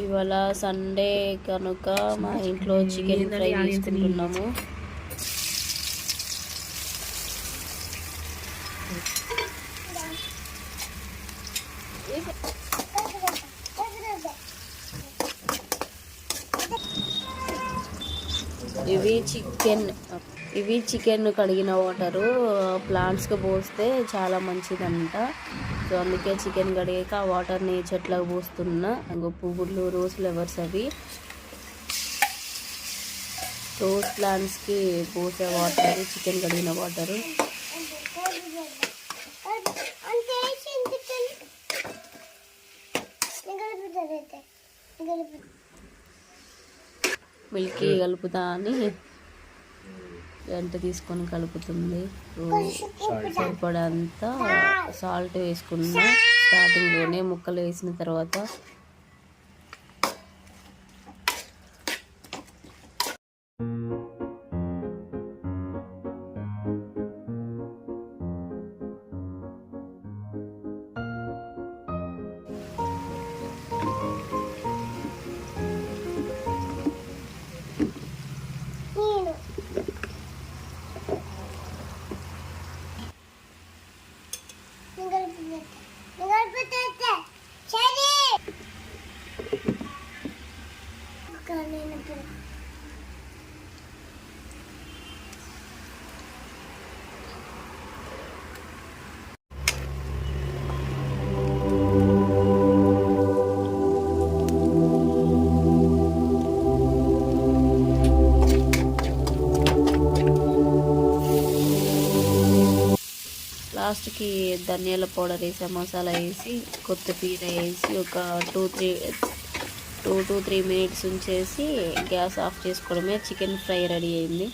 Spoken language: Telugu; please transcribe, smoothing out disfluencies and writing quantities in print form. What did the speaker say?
ఇవాళ సండే కనుక మా ఇంట్లో చికెన్ ఫ్రై చేసుకుంటున్నాము. ఇవి చికెన్ కడిగిన వాటరు ప్లాంట్స్కి పోస్తే చాలా మంచిదంట. సో అందుకే చికెన్ కడిగాక ఆ వాటర్ని చెట్లకు పోస్తున్నా. ఇంకో పువ్వులు రోజ్ ఫ్లవర్స్ అవి రోజ్ ప్లాంట్స్కి పోసే వాటర్ చికెన్ కడిగిన వాటరు. మిల్కీ కలుపుతా అని గంట తీసుకొని కలుపుతుంది. సరిపడంతా సాల్ట్ వేసుకున్నా స్టార్టింగ్లోనే, ముక్కలు వేసిన తర్వాత. లాస్ట్కి ధనియాల పౌడర్ వేసి, మసాలా వేసి, కొత్తిమీర వేసి ఒక 2-3 మినిట్స్ ఉంచేసి గ్యాస్ ఆఫ్ చేసుకోవడమే. చికెన్ ఫ్రై రెడీ అయింది.